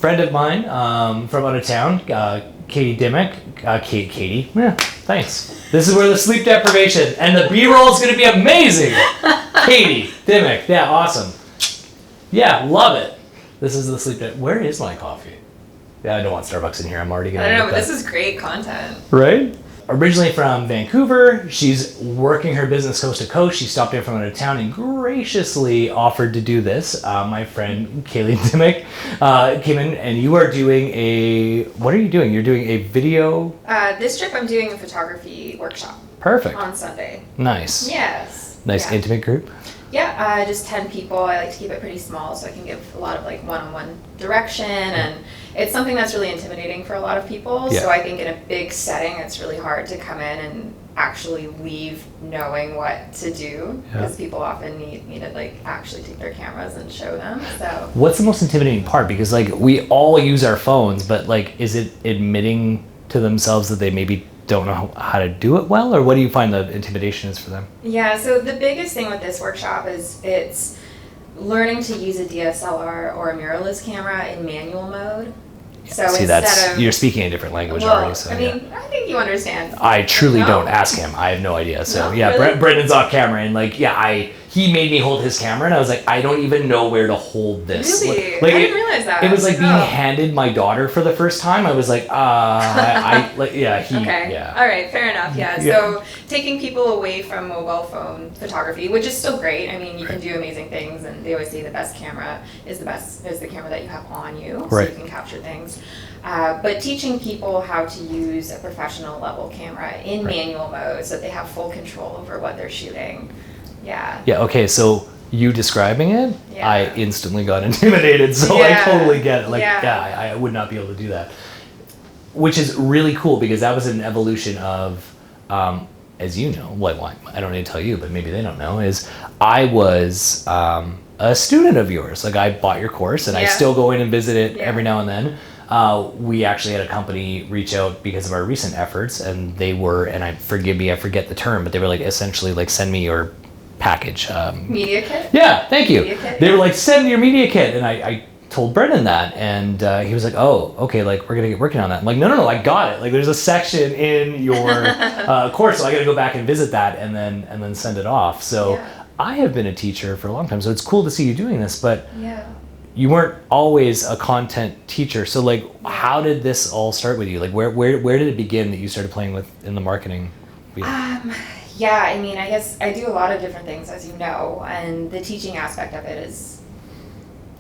friend of mine from out of town, Caley Dimmock. Katie. Yeah, thanks. This is where the sleep deprivation and the B-roll is going to be amazing. Caley Dimmock. Yeah, awesome. Yeah, love it. This is the sleep Where is my coffee? Yeah, I don't want Starbucks in here. I'm already going to. I don't know, but this is great content. Right? Originally from Vancouver, she's working her business coast to coast. She stopped in from out of town and graciously offered to do this. My friend Caley Dimmock came in, and you are doing what are you doing? You're doing a video? This trip I'm doing a photography workshop. Perfect. On Sunday. Nice. Yes. Nice intimate group? Yeah, just 10 people. I like to keep it pretty small so I can give a lot of like one-on-one direction, and it's something that's really intimidating for a lot of people. Yeah. So I think in a big setting it's really hard to come in and actually leave knowing what to do, because people often need to like actually take their cameras and show them. So what's the most intimidating part? Because like we all use our phones, but like is it admitting to themselves that they maybe don't know how to do it well, or what do you find the intimidation is for them? Yeah, so the biggest thing with this workshop is it's learning to use a DSLR or a mirrorless camera in manual mode. So see, you're speaking a different language already. So I mean, I think you understand. I truly don't. Ask him. I have no idea. So really? Brendan's off camera, and like he made me hold his camera, and I was like, I don't even know where to hold this. Really? Like, I didn't realize that. It was like being handed my daughter for the first time. I was like, Okay. Yeah. All right. Fair enough. Yeah. So taking people away from mobile phone photography, which is still great. I mean, you can do amazing things, and they always say the best camera is the camera that you have on you, so you can capture things. But teaching people how to use a professional level camera in manual mode so that they have full control over what they're shooting. Yeah. Yeah, okay, so you describing it, I instantly got intimidated, so I totally get it. Like, I would not be able to do that. Which is really cool, because that was an evolution of, as you know, I don't need to tell you, but maybe they don't know, is I was a student of yours. Like, I bought your course, and I still go in and visit it every now and then. We actually had a company reach out because of our recent efforts, and they were, and I forget the term, but they were like, essentially like, send me your package. Media kit? Yeah, thank you. Kit, they were like, send me your media kit, and I told Brendan that, and he was like, oh, okay, like we're gonna get working on that. I'm like, no, I got it. Like there's a section in your course, so I gotta go back and visit that and then send it off. So I have been a teacher for a long time, so it's cool to see you doing this, but you weren't always a content teacher. So like, how did this all start with you? Like where did it begin that you started playing with in the marketing field? Yeah, I mean, I guess I do a lot of different things, as you know, and the teaching aspect of it is,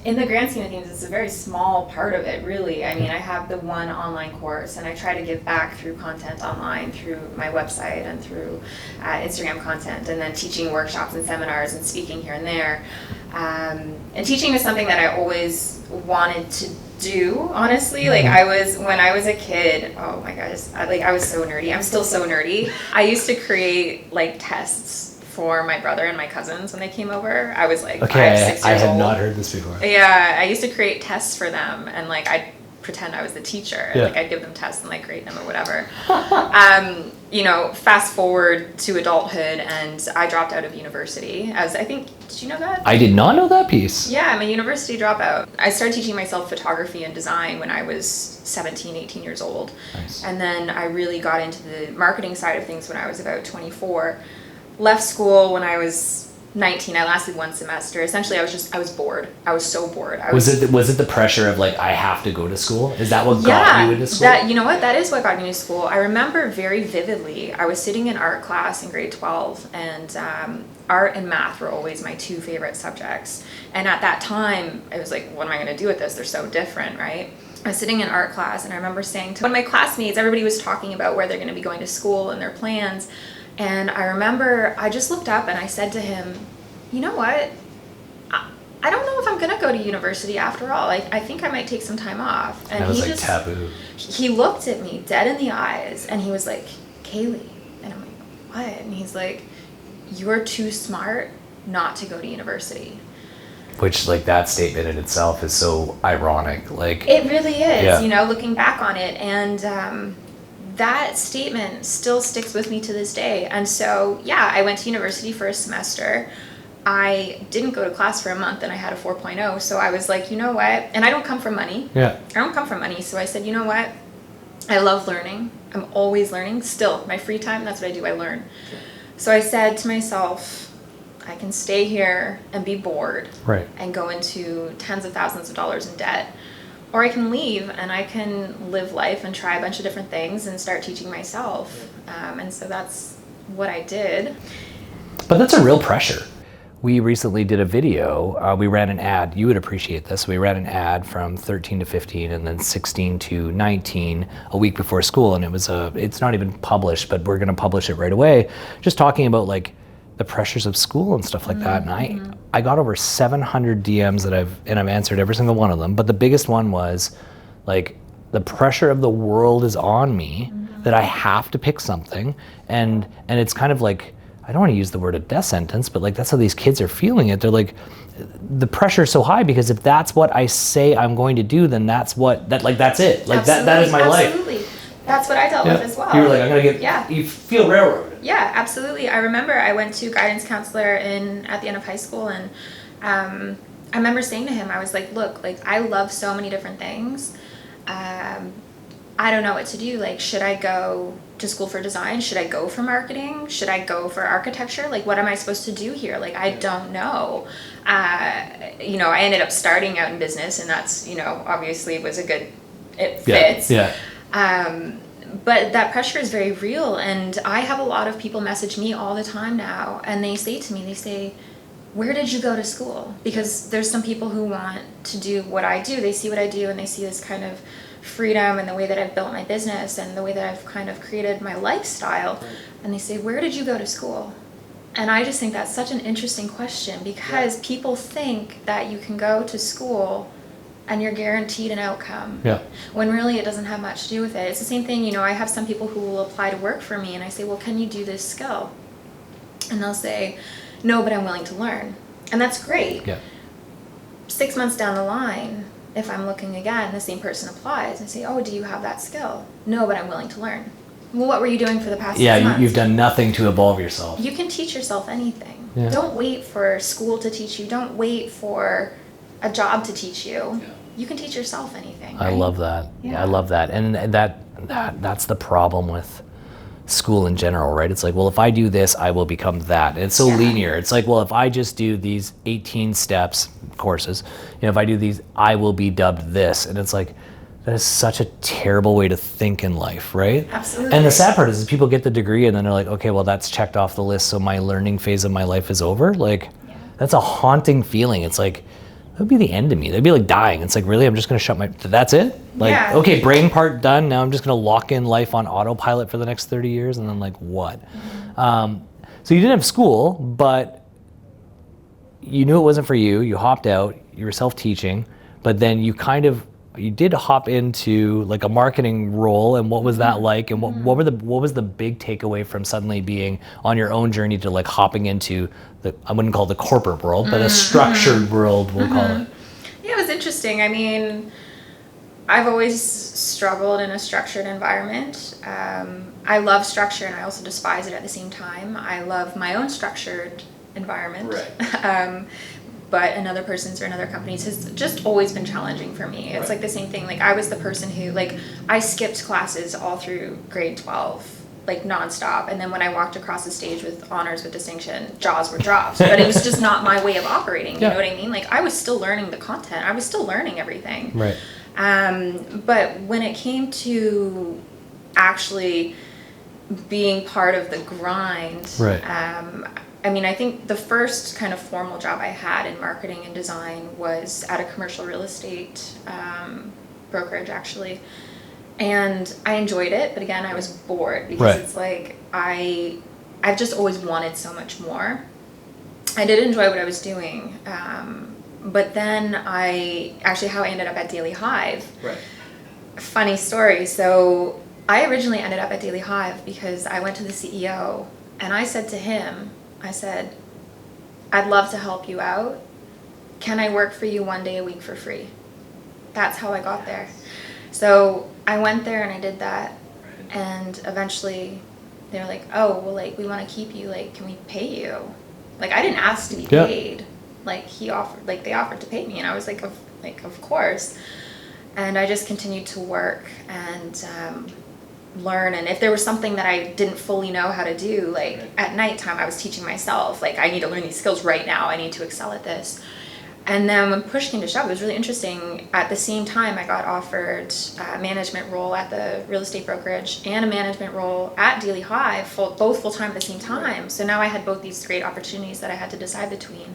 in the grand scheme of things, it's a very small part of it, really. I mean, I have the one online course, and I try to give back through content online, through my website and through Instagram content, and then teaching workshops and seminars and speaking here and there. And teaching is something that I always wanted to do, honestly. Like when I was a kid, oh my gosh, I was so nerdy. I'm still so nerdy. I used to create like tests for my brother and my cousins when they came over. I was like 5-6 years old. I had not heard this before. Yeah, I used to create tests for them, and like I'd pretend I was the teacher. Like I'd give them tests and like grade them or whatever. Fast forward to adulthood, and I dropped out of university. Did you know that? I did not know that piece. Yeah, I'm a university dropout. I started teaching myself photography and design when I was 17, 18 years old. Nice. And then I really got into the marketing side of things when I was about 24. Left school when I was 19. I lasted one semester. Essentially, I was bored. I was so bored. Was it the pressure of like, I have to go to school? Is that what got you into school? That is what got me into school. I remember very vividly, I was sitting in art class in grade 12, and art and math were always my two favorite subjects. And at that time, I was like, what am I going to do with this? They're so different, right? I was sitting in art class, and I remember saying to one of my classmates, everybody was talking about where they're going to be going to school and their plans. And I remember I just looked up and I said to him, you know what? I don't know if I'm going to go to university after all. I think I might take some time off. And that was like taboo. He looked at me dead in the eyes, and he was like, Caley. And I'm like, what? And he's like, you're too smart not to go to university. Which, like, that statement in itself is so ironic. Like, it really is, looking back on it. And that statement still sticks with me to this day. And so, I went to university for a semester. I didn't go to class for a month and I had a 4.0. So I was like, you know what? And I don't come from money. Yeah. I don't come from money. So I said, you know what? I love learning. I'm always learning. Still, my free time, that's what I do. I learn. So I said to myself, I can stay here and be bored. Right. And go into tens of thousands of dollars in debt. Or I can leave and I can live life and try a bunch of different things and start teaching myself. And so that's what I did. But that's a real pressure. We recently did a video. We ran an ad. You would appreciate this. We ran an ad from 13 to 15 and then 16 to 19 a week before school. And it's not even published, but we're going to publish it right away. Just talking about like the pressures of school and stuff like that. And I got over 700 DMs that I've answered every single one of them. But the biggest one was like the pressure of the world is on me that I have to pick something. And it's kind of like, I don't want to use the word a death sentence, but like that's how these kids are feeling it. They're like, the pressure is so high because if that's what I say I'm going to do, then that's it. Like that is my life. Absolutely. That's what I dealt with as well. You were like, I'm gonna get. You feel railroaded. Yeah, absolutely. I remember I went to guidance counselor at the end of high school, and I remember saying to him, I was like, look, like I love so many different things. I don't know what to do. Like, should I go to school for design? Should I go for marketing? Should I go for architecture? Like, what am I supposed to do here? Like, I don't know. I ended up starting out in business, and that's, obviously it fits. Yeah. But that pressure is very real. And I have a lot of people message me all the time now, and they say, where did you go to school? Because there's some people who want to do what I do. They see what I do, and they see this kind of freedom and the way that I've built my business and the way that I've kind of created my lifestyle. Right. And they say, where did you go to school? And I just think that's such an interesting question because people think that you can go to school and you're guaranteed an outcome. Yeah. When really it doesn't have much to do with it. It's the same thing, I have some people who will apply to work for me and I say, well, can you do this skill? And they'll say, no, but I'm willing to learn. And that's great. Yeah. 6 months down the line, if I'm looking again, the same person applies and say, oh, do you have that skill? No, but I'm willing to learn. Well, what were you doing for the past 6 months? You've done nothing to evolve yourself. You can teach yourself anything. Yeah. Don't wait for school to teach you. Don't wait for a job to teach you. Yeah. You can teach yourself anything. Right? I love that. Yeah. I love that. And that's the problem with school in general, right? It's like, well, if I do this, I will become that. And it's so linear. It's like, well, if I just do these 18 steps courses, if I do these, I will be dubbed this. And it's like, that is such a terrible way to think in life, right? Absolutely. And the sad part is people get the degree and then they're like, okay, well, that's checked off the list, so my learning phase of my life is over. Like, that's a haunting feeling. It's like, that would be the end of me. That'd be like dying. It's like, really, I'm just going to that's it? Like, okay, brain part done. Now I'm just going to lock in life on autopilot for the next 30 years. And then like, what? Mm-hmm. So you didn't have school, but you knew it wasn't for you. You hopped out. You were self-teaching. But then you did hop into like a marketing role. And what was that like? And what was the big takeaway from suddenly being on your own journey to like hopping into I wouldn't call it the corporate world, but a structured world, we'll call it. Yeah, it was interesting. I mean, I've always struggled in a structured environment. I love structure and I also despise it at the same time. I love my own structured environment. Right. But another person's or another company's has just always been challenging for me. It's like the same thing. Like I was the person who I skipped classes all through grade 12. Like nonstop, and then when I walked across the stage with honors with distinction, jaws were dropped. But it was just not my way of operating. You know what I mean? Like I was still learning the content. I was still learning everything. Right. But when it came to actually being part of the grind, right. I mean, I think the first kind of formal job I had in marketing and design was at a commercial real estate brokerage, actually. And I enjoyed it, but again, I was bored because it's like I've just always wanted so much more. I did enjoy what I was doing, but then how I ended up at Daily Hive. Right. Funny story. So I originally ended up at Daily Hive because I went to the CEO and I said to him, I'd love to help you out. Can I work for you 1 day a week for free? That's how I got there. So I went there and I did that, and eventually they were like, oh, well, like, we want to keep you, like, can we pay you? Like, I didn't ask to be paid. Like, they offered to pay me, and I was like, of course. And I just continued to work and learn. And if there was something that I didn't fully know how to do, like at nighttime, I was teaching myself, like, I need to learn these skills right now. I need to excel at this. And then when push came to shove, it was really interesting. At the same time, I got offered a management role at the real estate brokerage and a management role at Daily Hive, both full-time at the same time. So now I had both these great opportunities that I had to decide between.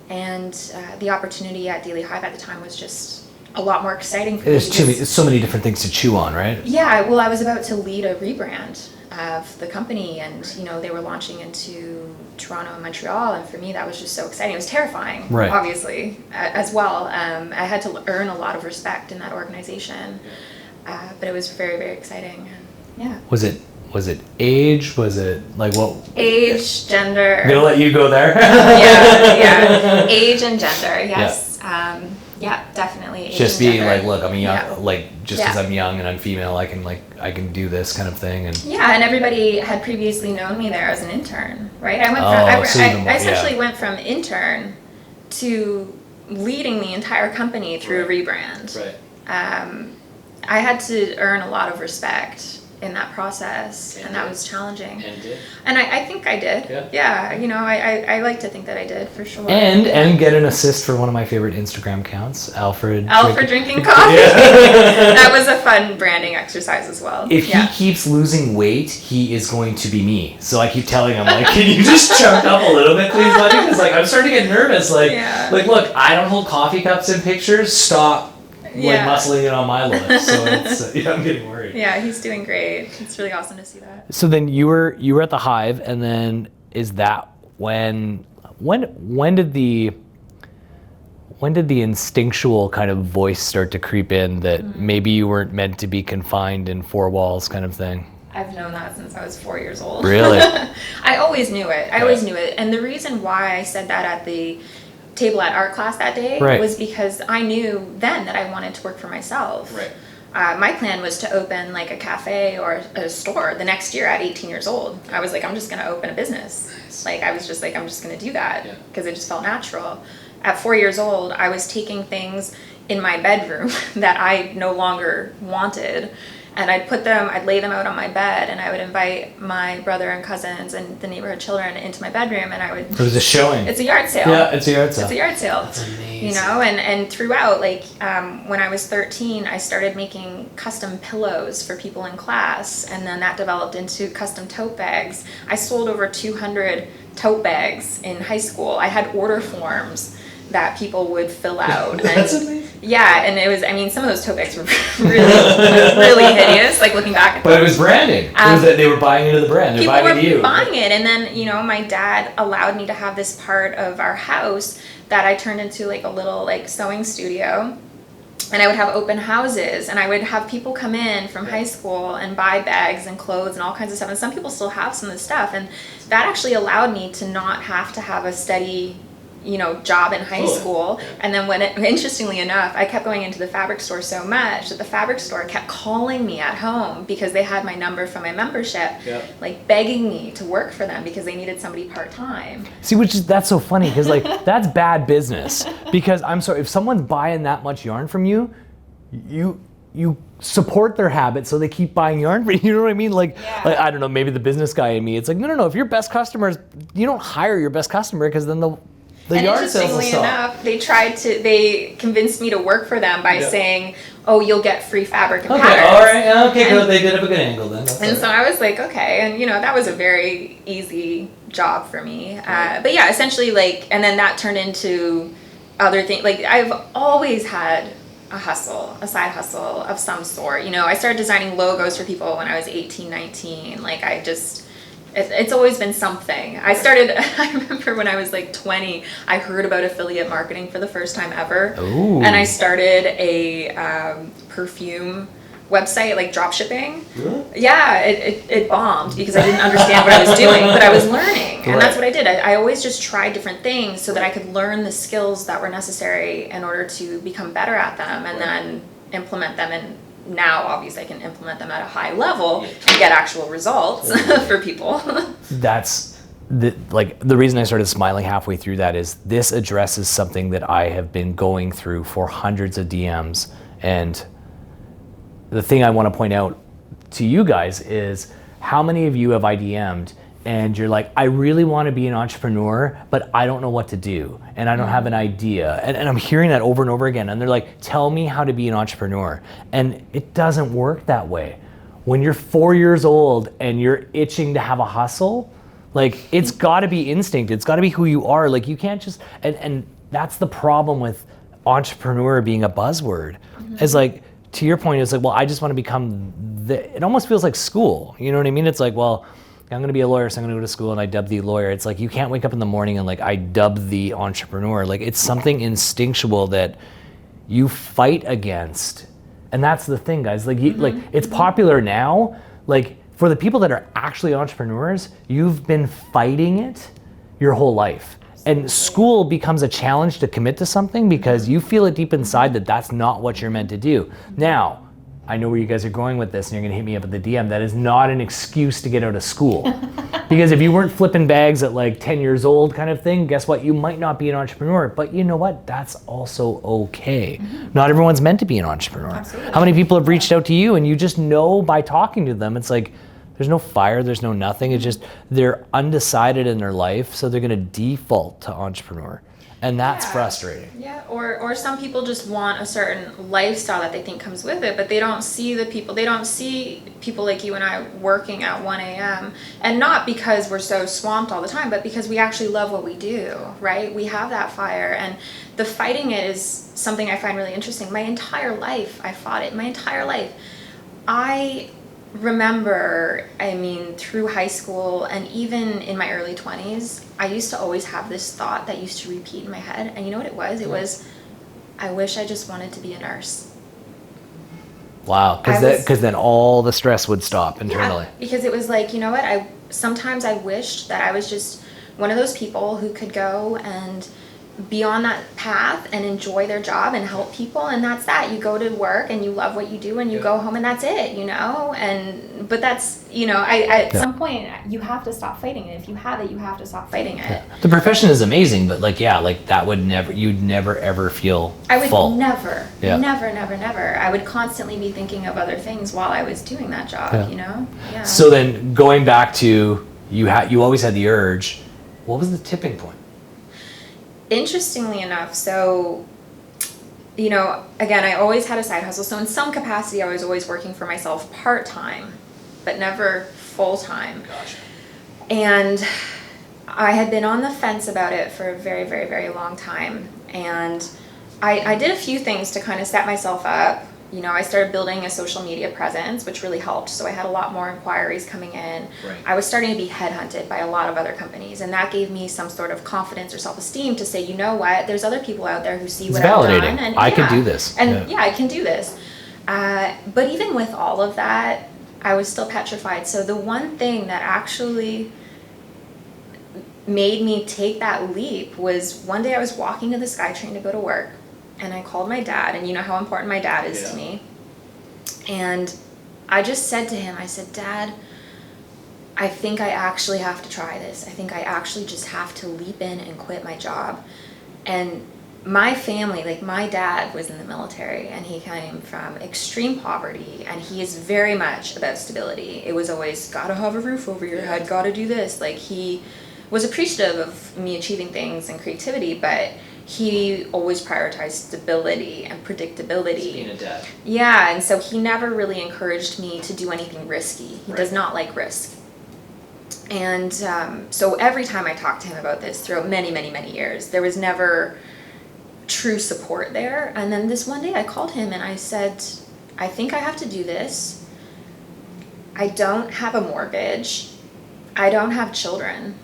And the opportunity at Daily Hive at the time was just a lot more exciting for me. There's so many different things to chew on, right? Yeah, well, I was about to lead a rebrand of the company, and they were launching into Toronto and Montreal, and for me that was just so exciting. It was terrifying, obviously, as well. I had to earn a lot of respect in that organization, but it was very, very exciting. Yeah. Was it age? Was it like what? Age, gender. I'm gonna let you go there. yeah. Age and gender, yes. Yeah, definitely. Just being like, look, I'm young, like just because I'm young and I'm female, I can do this kind of thing. And and everybody had previously known me there as an intern, right? I essentially went from intern to leading the entire company through a rebrand. Right. I had to earn a lot of respect in that process, and that was challenging. And did? And I think I did. Yeah. I like to think that I did, for sure. And get an assist for one of my favorite Instagram accounts, Alfred drinking coffee. That was a fun branding exercise as well. If he keeps losing weight, he is going to be me. So I keep telling him, like, can you just chunk up a little bit, please, buddy? Because like I'm starting to get nervous. Like, look, I don't hold coffee cups in pictures. Stop. Muscling it on my look, so it's I'm getting worried. Yeah, he's doing great. It's really awesome to see that. So then you were at the Hive, and then is that when did the instinctual kind of voice start to creep in that maybe you weren't meant to be confined in four walls, kind of thing? I've known that since I was 4 years old. Really? I always knew it. I always knew it, and the reason why I said that at the table at art class that day was because I knew then that I wanted to work for myself. Right. My plan was to open like a cafe or a store the next year at 18 years old. I was like, I'm just going to open a business. Like, I was just like, I'm just going to do that because it just felt natural. At 4 years old, I was taking things in my bedroom that I no longer wanted, and I'd lay them out on my bed, and I would invite my brother and cousins and the neighborhood children into my bedroom, and I would... It was a showing. It's a yard sale. Yeah, it's a yard sale. It's a yard sale. That's amazing. And throughout, like, when I was 13, I started making custom pillows for people in class, and then that developed into custom tote bags. I sold over 200 tote bags in high school. I had order forms that people would fill out. That's amazing. Yeah, and it was, some of those tote bags were really hideous, like looking back at them. But it was branding. It was that they were buying into the brand. They're buying into you. People were buying it, and then, my dad allowed me to have this part of our house that I turned into like a little like sewing studio. And I would have open houses, and I would have people come in from high school and buy bags and clothes and all kinds of stuff. And some people still have some of the stuff, and that actually allowed me to not have to have a steady job in high school. And then interestingly enough, I kept going into the fabric store so much that the fabric store kept calling me at home because they had my number from my membership, like begging me to work for them because they needed somebody part-time. See, that's so funny because like that's bad business, because I'm sorry, if someone's buying that much yarn from you, you support their habit so they keep buying yarn from you. You know what I mean? Like I don't know, maybe the business guy in me, it's like, no, if your best customers, you don't hire your best customer because then the yard sales will stop. Interestingly enough, they convinced me to work for them by saying, oh, you'll get free fabric and patterns. All right, okay, good. They did have a good angle then. So I was like, okay, and that was a very easy job for me. But yeah, essentially and then that turned into other things. Like, I've always had a side hustle of some sort. I started designing logos for people when I was 18, 19. Like, it's always been something. I remember when I was like 20, I heard about affiliate marketing for the first time ever. Ooh. And I started a perfume website, like drop shipping. Really? Yeah, it bombed because I didn't understand what I was doing, but I was learning. And that's what I did. I always just tried different things so that I could learn the skills that were necessary in order to become better at them and then implement them. And now obviously I can implement them at a high level and get actual results for people. That's the reason I started smiling halfway through that is this addresses something that I have been going through for hundreds of DMs. And the thing I want to point out to you guys is how many of you have I DM'd and you're like, I really want to be an entrepreneur, but I don't know what to do. And I don't have an idea. And I'm hearing that over and over again. And they're like, tell me how to be an entrepreneur. And it doesn't work that way. When you're 4 years old and you're itching to have a hustle, like it's got to be instinct. It's got to be who you are. Like you can't just, and that's the problem with entrepreneur being a buzzword. It's like, to your point, it's like, well, I just want to become it almost feels like school. You know what I mean? It's like, well, I'm going to be a lawyer, so I'm going to go to school and I dub the lawyer. It's like, you can't wake up in the morning and like, I dub the entrepreneur. Like it's something instinctual that you fight against. And that's the thing, guys. Like, like it's popular now. Like for the people that are actually entrepreneurs, you've been fighting it your whole life. And school becomes a challenge to commit to something because you feel it deep inside that that's not what you're meant to do. Now, I know where you guys are going with this and you're gonna hit me up at the DM. That is not an excuse to get out of school. Because if you weren't flipping bags at like 10 years old kind of thing, guess what? You might not be an entrepreneur, but you know what? That's also okay. Not everyone's meant to be an entrepreneur. Absolutely. How many people have reached out to you and you just know by talking to them, it's like, there's no fire, there's no nothing. It's just they're undecided in their life, so they're gonna default to entrepreneur. And that's frustrating. Yeah, or some people just want a certain lifestyle that they think comes with it, but they don't see people like you and I working at 1 a.m. And not because we're so swamped all the time, but because we actually love what we do, right? We have that fire, and the fighting it is something I find really interesting. My entire life, I fought it. My entire life. I remember, through high school and even in my early 20s, I used to always have this thought that used to repeat in my head. And you know what it was? It was, I wish I just wanted to be a nurse. Wow, because then all the stress would stop internally. Yeah, because it was like, you know what? Sometimes I wished that I was just one of those people who could go and be on that path and enjoy their job and help people, and that's that. You go to work and you love what you do and you go home and that's it, but that's, at some point you have to stop fighting it. If you have it, you have to stop fighting it. The profession is amazing, but that would you'd never ever feel I would full. never. I would constantly be thinking of other things while I was doing that job, Yeah. So then going back to, you always had the urge. What was the tipping point? Interestingly enough, so, again, I always had a side hustle. So in some capacity, I was always working for myself part-time, but never full-time. Gotcha. And I had been on the fence about it for a very, very, very long time. And I did a few things to kind of set myself up. I started building a social media presence, which really helped. So I had a lot more inquiries coming in. Right. I was starting to be headhunted by a lot of other companies, and that gave me some sort of confidence or self-esteem to say, you know what, there's other people out there who see what I've done. And I can do this. And I can do this. But even with all of that, I was still petrified. So the one thing that actually made me take that leap was one day I was walking to the SkyTrain to go to work. And I called my dad, and you know how important my dad is to me. And I just said to him, I said, Dad, I think I actually have to try this. I think I actually just have to leap in and quit my job. And my family, like my dad was in the military, and he came from extreme poverty, and he is very much about stability. It was always, gotta have a roof over your head, gotta do this. Like, he was appreciative of me achieving things and creativity, but he always prioritized stability and predictability. Just being a dad. Yeah, and so he never really encouraged me to do anything risky. He does not like risk. And so every time I talked to him about this throughout many, many, many years, there was never true support there. And then this one day I called him and I said, I think I have to do this. I don't have a mortgage. I don't have children.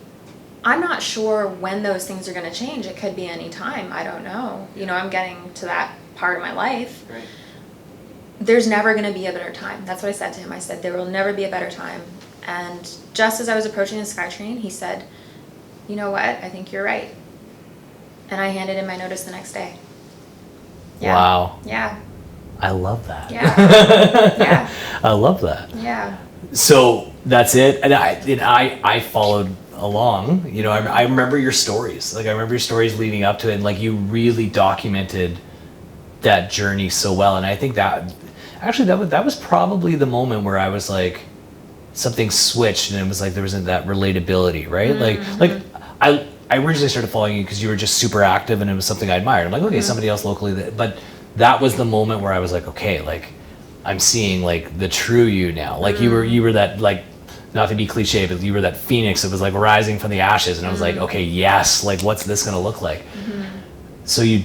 I'm not sure when those things are going to change. It could be any time. I don't know. I'm getting to that part of my life. Right. There's never going to be a better time. That's what I said to him. I said, there will never be a better time. And just as I was approaching the SkyTrain, he said, you know what? I think you're right. And I handed in my notice the next day. Yeah. Wow. Yeah. I love that. Yeah. Yeah. I love that. Yeah. So that's it. And I followed along, you know, I remember your stories. Like, I remember your stories leading up to it, and like, you really documented that journey so well. And I think that actually that was probably the moment where I was like, something switched, and it was like there wasn't that relatability, right? Like I originally started following you because you were just super active, and it was something I admired. I'm like, okay, somebody else locally, but that was the moment where I was like, okay, like, I'm seeing like the true you now. Like, you were that, like, not to be cliche, but you were that phoenix that was like rising from the ashes, and I was like, okay, yes, like, what's this gonna look like? So you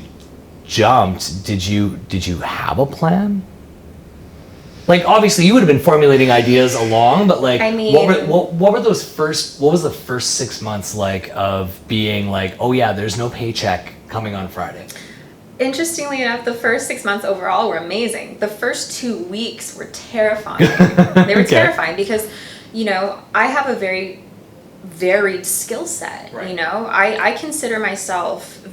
jumped. Did you have a plan? Like, obviously you would have been formulating ideas along, but like, I mean, what was the first 6 months like of being like, oh yeah, there's no paycheck coming on Friday? Interestingly enough, the first 6 months overall were amazing. The first 2 weeks were terrifying. They were terrifying because, you know, I have a very varied skill set. Right. You know, I consider myself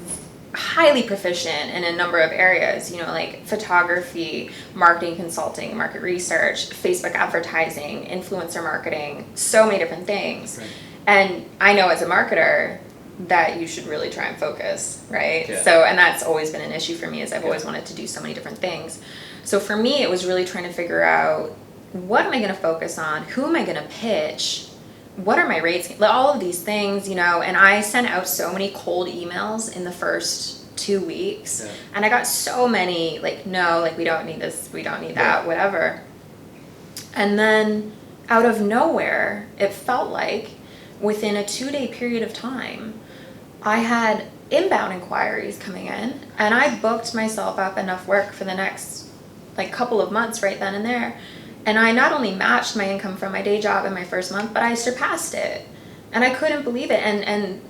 highly proficient in a number of areas, you know, like photography, marketing consulting, market research, Facebook advertising, influencer marketing, so many different things. Right. And I know as a marketer that you should really try and focus, right? Yeah. So, and that's always been an issue for me, is I've always wanted to do so many different things. So for me, it was really trying to figure out, what am I going to focus on? Who am I going to pitch? What are my rates? All of these things, you know, and I sent out so many cold emails in the first 2 weeks, and I got so many, like, no, like, we don't need this, we don't need that, whatever. And then out of nowhere, it felt like within a 2-day period of time, I had inbound inquiries coming in, and I booked myself up enough work for the next, like, couple of months right then and there. And I not only matched my income from my day job in my first month, but I surpassed it. And I couldn't believe it. And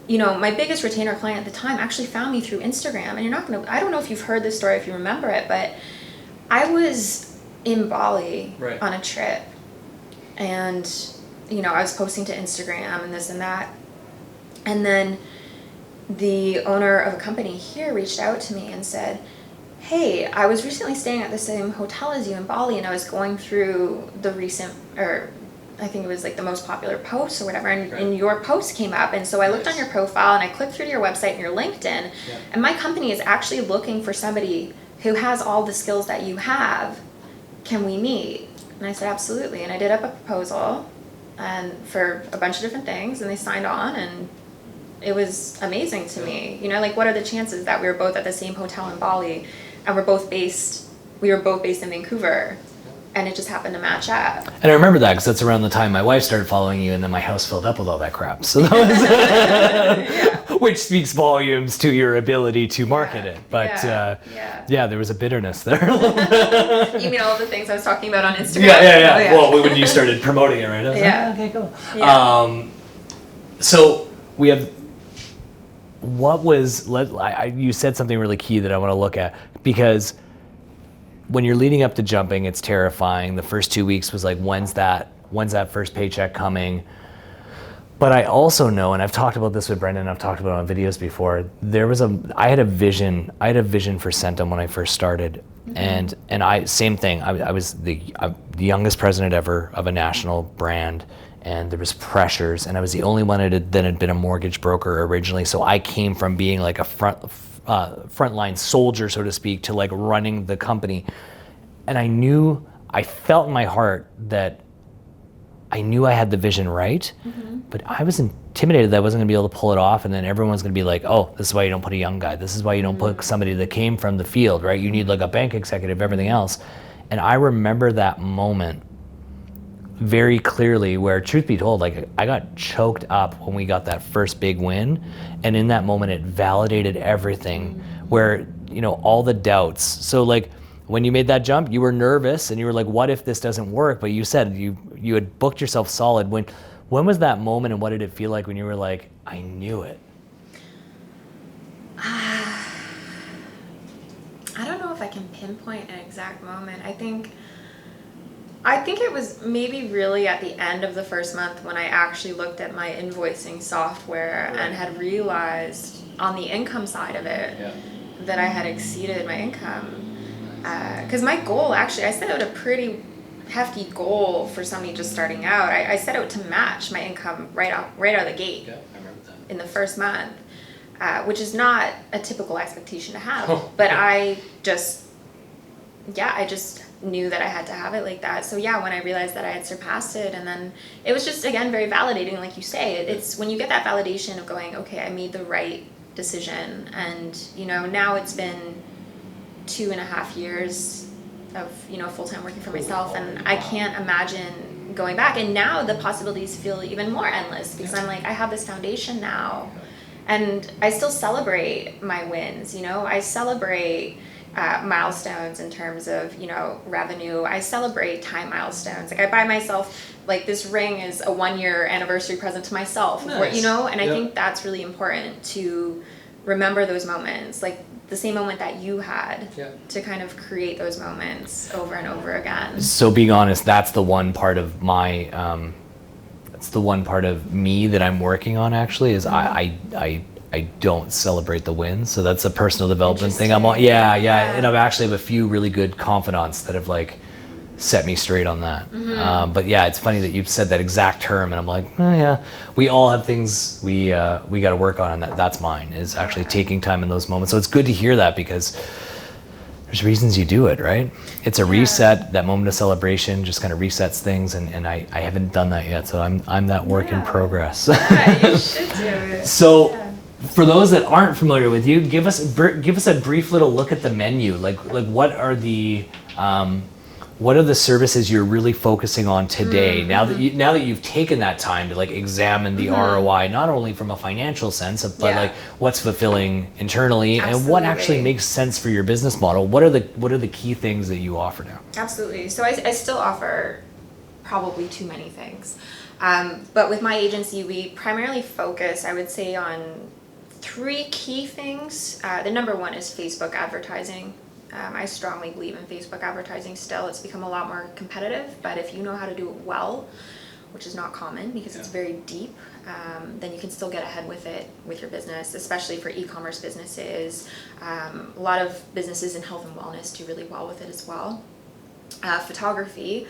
you know, my biggest retainer client at the time actually found me through Instagram. And I don't know if you've heard this story, if you remember it, but I was in Bali on a trip. And, you know, I was posting to Instagram and this and that. And then the owner of a company here reached out to me and said, hey, I was recently staying at the same hotel as you in Bali, and I was going through the recent, or I think it was like the most popular posts or whatever, and your post came up, and so I looked on your profile, and I clicked through to your website and your LinkedIn, and my company is actually looking for somebody who has all the skills that you have. Can we meet? And I said, absolutely, and I did up a proposal, and for a bunch of different things, and they signed on, and it was amazing to me. You know, like, what are the chances that we were both at the same hotel in Bali, and we were both based in Vancouver, and it just happened to match up. And I remember that because that's around the time my wife started following you, and then my house filled up with all that crap. So that was, which speaks volumes to your ability to market it. But there was a bitterness there. You mean all the things I was talking about on Instagram? Yeah. Oh, yeah. Well, when you started promoting it, right? I was like, okay, cool. Yeah. So we have. You said something really key that I want to look at, because when you're leading up to jumping, it's terrifying. The first 2 weeks was like, when's that first paycheck coming? But I also know, and I've talked about this with Brendan, I've talked about it on videos before, I had a vision for Centum when I first started. Mm-hmm. And I, same thing, I was the youngest president ever of a national brand, and there was pressures, and I was the only one that had been a mortgage broker originally. So I came from being like a frontline soldier, so to speak, to like running the company. And I felt in my heart that I knew I had the vision right, but I was intimidated that I wasn't gonna be able to pull it off, and then everyone's gonna be like, oh, this is why you don't put a young guy. This is why you don't put somebody that came from the field, right? You need like a bank executive, everything else. And I remember that moment very clearly, where, truth be told, like, I got choked up when we got that first big win, and in that moment it validated everything, where, you know, all the doubts. So like, when you made that jump, you were nervous and you were like, what if this doesn't work? But you said you had booked yourself solid. When was that moment, and what did it feel like when you were like, I knew it? I don't know if I can pinpoint an exact moment. I think it was maybe really at the end of the first month when I actually looked at my invoicing software and had realized on the income side of it that I had exceeded my income. Because my goal, actually, I set out a pretty hefty goal for somebody just starting out. I set out to match my income right out of the gate. Yeah, I remember that. In the first month, which is not a typical expectation to have. But I just knew that I had to have it like that. So yeah, when I realized that I had surpassed it, and then it was just, again, very validating, like you say. It's when you get that validation of going, okay, I made the right decision. And, now it's been 2.5 years of, full-time working for myself, and I can't imagine going back. And now the possibilities feel even more endless, because I'm like, I have this foundation now, and I still celebrate my wins. I celebrate milestones in terms of, revenue. I celebrate time milestones. Like, I buy myself, like, this ring is a 1-year anniversary present to myself. Nice. And I think that's really important to remember those moments, like the same moment that you had, to kind of create those moments over and over again. So being honest, that's the one part of my, that's the one part of me that I'm working on, actually, is I don't celebrate the wins. So that's a personal development thing I'm on. Yeah. And I've actually have a few really good confidants that have like set me straight on that. But yeah, it's funny that you've said that exact term, and I'm like, oh yeah, we all have things we got to work on, and that's mine, is actually taking time in those moments. So it's good to hear that, because there's reasons you do it, right? It's a reset. That moment of celebration just kind of resets things, and I haven't done that yet, so I'm that work in progress. Yeah, you should do it. So. For those that aren't familiar with you, give us a brief little look at the menu. Like what are the services you're really focusing on today? Now that you've taken that time to like examine the ROI, not only from a financial sense, but like what's fulfilling internally and what actually makes sense for your business model. What are the key things that you offer now? Absolutely. So I still offer probably too many things, but with my agency, we primarily focus, I would say, on 3 key things. The number one is Facebook advertising. I strongly believe in Facebook advertising still. It's become a lot more competitive, but if you know how to do it well, which is not common because it's very deep, then you can still get ahead with it with your business, especially for e-commerce businesses. A lot of businesses in health and wellness do really well with it as well. Photography.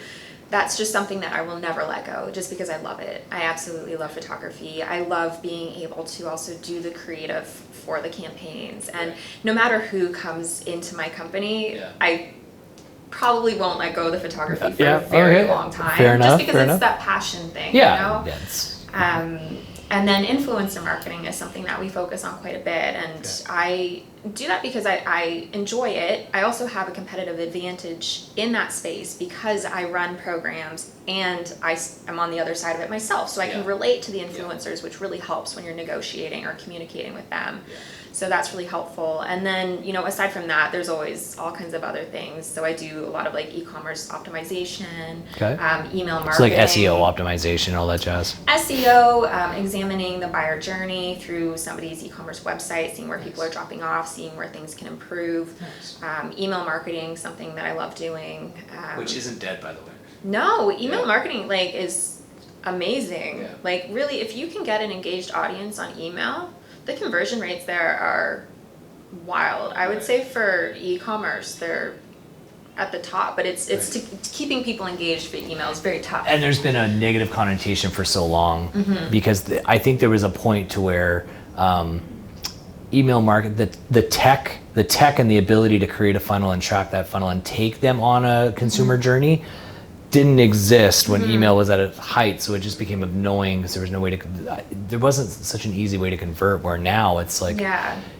That's just something that I will never let go, just because I love it. I absolutely love photography. I love being able to also do the creative for the campaigns. And no matter who comes into my company, I probably won't let go of the photography for a very long time. Fair enough, just because it's that passion thing, And then influencer marketing is something that we focus on quite a bit, and I do that because I enjoy it. I also have a competitive advantage in that space because I run programs and I'm on the other side of it myself, so I can relate to the influencers, which really helps when you're negotiating or communicating with them. So that's really helpful. And then, aside from that, there's always all kinds of other things. So I do a lot of like e-commerce optimization, email marketing. So like SEO optimization, all that jazz. SEO, examining the buyer journey through somebody's e-commerce website, seeing where people are dropping off, seeing where things can improve. Email marketing, something that I love doing. Which isn't dead, by the way. No, email marketing is amazing. Like, really, if you can get an engaged audience on email, the conversion rates there are wild. I would say for e-commerce, they're at the top, but it's keeping people engaged via email is very tough. And there's been a negative connotation for so long because I think there was a point to where email market, the tech and the ability to create a funnel and track that funnel and take them on a consumer journey didn't exist when email was at its height, so it just became annoying because there was no way to, there wasn't such an easy way to convert, where now it's like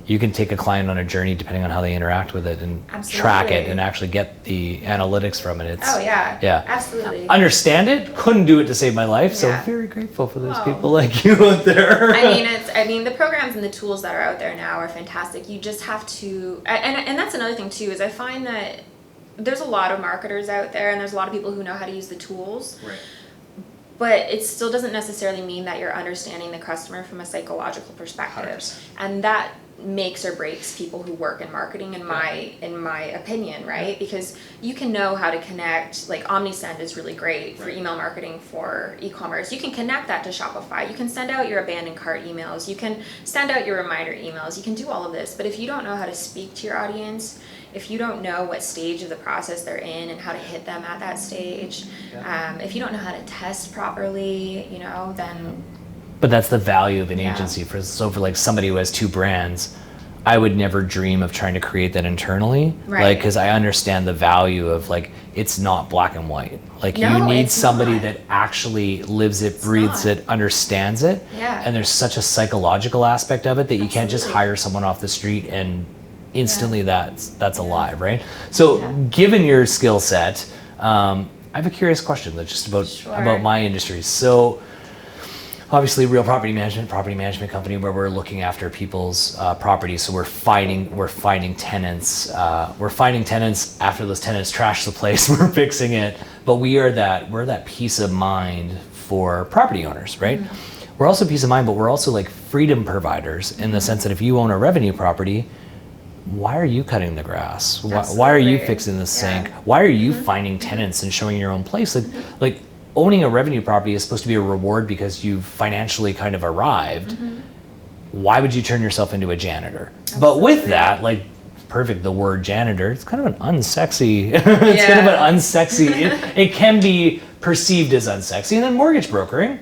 you can take a client on a journey depending on how they interact with it and track it and actually get the analytics from it. It's, absolutely. Understand it, couldn't do it to save my life, so very grateful for those people like you out there. I mean the programs and the tools that are out there now are fantastic. You just have to, and that's another thing too, is I find that there's a lot of marketers out there and there's a lot of people who know how to use the tools. Right. But it still doesn't necessarily mean that you're understanding the customer from a psychological perspective. 100%. And that makes or breaks people who work in marketing in my opinion, right? Because you can know how to connect, like OmniSend is really great for email marketing for e-commerce. You can connect that to Shopify. You can send out your abandoned cart emails. You can send out your reminder emails. You can do all of this. But if you don't know how to speak to your audience, if you don't know what stage of the process they're in and how to hit them at that stage, if you don't know how to test properly, you know, then... But that's the value of an agency. For like somebody who has 2 brands, I would never dream of trying to create that internally. Right. Like, because I understand the value of, like, it's not black and white. Like, you need somebody that actually lives it, breathes it, understands it. Yeah. And there's such a psychological aspect of it that you can't just hire someone off the street and instantly that's alive, right? So given your skill set, I have a curious question that's just about my industry. So obviously, real property management company where we're looking after people's properties. So we're finding tenants. We're finding tenants after those tenants trash the place. We're fixing it. But we're that peace of mind for property owners, right? Mm-hmm. We're also peace of mind, but we're also like freedom providers in the sense that if you own a revenue property, why are you cutting the grass? Why are you fixing the sink? Why are you finding tenants and showing your own place? Like owning a revenue property is supposed to be a reward because you've financially kind of arrived. Why would you turn yourself into a janitor? But with that, like, perfect, the word janitor, it's kind of an unsexy, it can be perceived as unsexy. And then mortgage brokering,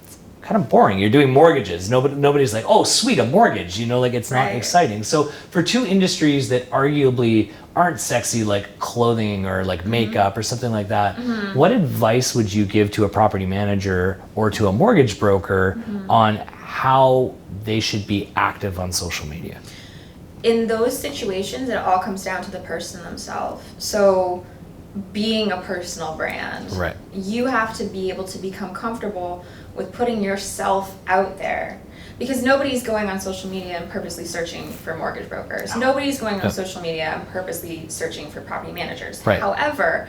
it's kind of boring. You're doing mortgages. Nobody's like, oh, sweet, a mortgage, you know, like it's not exciting. So for 2 industries that arguably aren't sexy, like clothing or like makeup or something like that, what advice would you give to a property manager or to a mortgage broker on how they should be active on social media? In those situations, it all comes down to the person themselves. So being a personal brand, you have to be able to become comfortable with putting yourself out there. Because nobody's going on social media and purposely searching for mortgage brokers. Nobody's going on social media and purposely searching for property managers. However,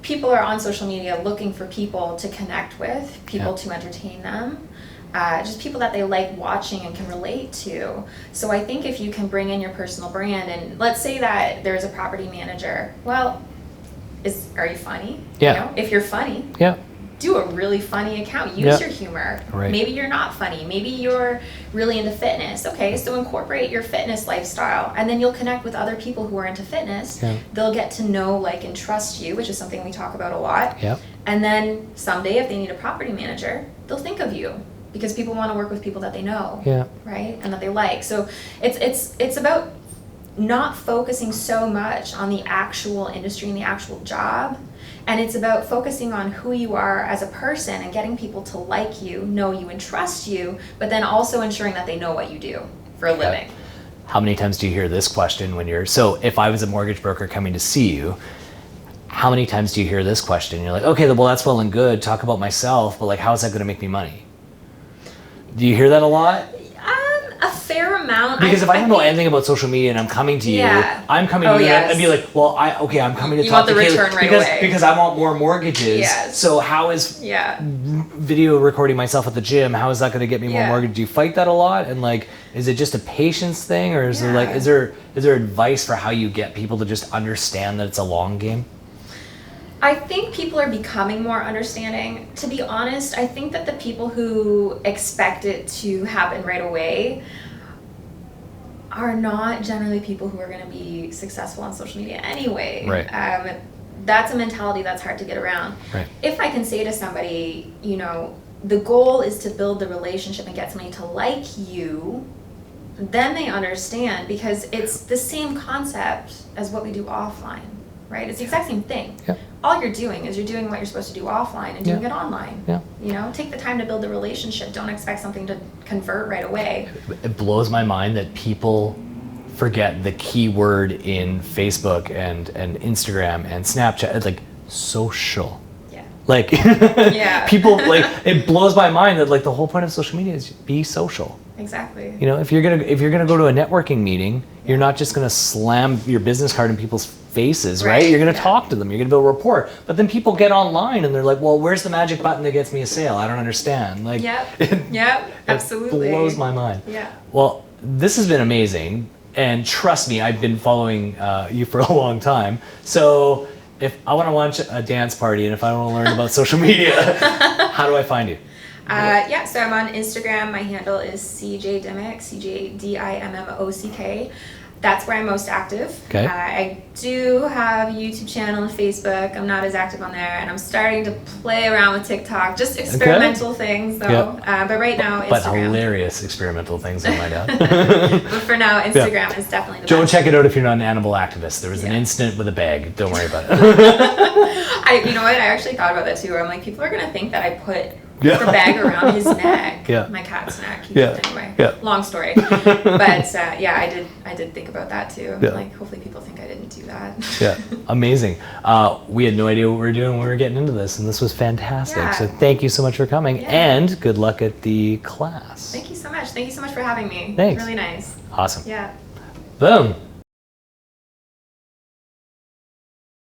people are on social media looking for people to connect with, people to entertain them, just people that they like watching and can relate to. So I think if you can bring in your personal brand, and let's say that there's a property manager, well, are you funny? You know, if you're funny, do a really funny account. Use your humor. Maybe you're not funny. Maybe you're really into fitness. Okay, so incorporate your fitness lifestyle, and then you'll connect with other people who are into fitness. They'll get to know, like, and trust you, which is something we talk about a lot. And then someday, if they need a property manager, they'll think of you because people want to work with people that they know, right, and that they like. So it's about not focusing so much on the actual industry and the actual job. And it's about focusing on who you are as a person and getting people to like you, know you, and trust you, but then also ensuring that they know what you do for a living. How many times do you hear this question so if I was a mortgage broker coming to see you, how many times do you hear this question? You're like, okay, well, that's well and good, talk about myself, but like, how is that going to make me money? Do you hear that a lot? A fair amount. Because if I don't know anything about social media and I'm coming to you, I'm coming to you and be like, well, I'm coming to talk to Caley because I want more mortgages. So how is video recording myself at the gym, how is that going to get me more mortgages? Do you fight that a lot? And like, is it just a patience thing, or is there like, is there advice for how you get people to just understand that it's a long game? I think people are becoming more understanding. To be honest, I think that the people who expect it to happen right away are not generally people who are going to be successful on social media anyway. That's a mentality that's hard to get around. If I can say to somebody, you know, the goal is to build the relationship and get somebody to like you, then they understand, because it's the same concept as what we do offline. Right? It's the exact same thing. All you're doing is you're doing what you're supposed to do offline and doing it online. You know, take the time to build the relationship. Don't expect something to convert right away. It blows my mind that people forget the key word in Facebook and Instagram and Snapchat. It's like social. Like people, like, it blows my mind that like the whole point of social media is be social. Exactly. You know, if you're gonna go to a networking meeting, you're not just gonna slam your business card in people's faces, right? You're gonna talk to them. You're gonna build rapport. But then people get online and they're like, "Well, where's the magic button that gets me a sale? I don't understand." Like, absolutely. It blows my mind. Well, this has been amazing, and trust me, I've been following you for a long time. So if I want to launch a dance party and if I want to learn about social media, how do I find you? So I'm on Instagram. My handle is CJ Dimmock, CJDIMMOCK. That's where I'm most active. Okay. I do have a YouTube channel and Facebook. I'm not as active on there, and I'm starting to play around with TikTok. Just experimental things, though. But right now, Instagram. But hilarious experimental things, I might add. But for now, Instagram is definitely the best. Go check it out if you're not an animal activist. There was an incident with a bag. Don't worry about it. You know what? I actually thought about that too. I'm like, people are gonna think that I put the bag around his neck, my cat's neck. Anyway, long story. But I did think about that too. Like, hopefully people think I didn't do that. Amazing. We had no idea what we were doing when we were getting into this, and this was fantastic. So thank you so much for coming, and good luck at the class. Thank you so much. Thank you so much for having me. Thanks. Really nice. Awesome. Yeah. Boom.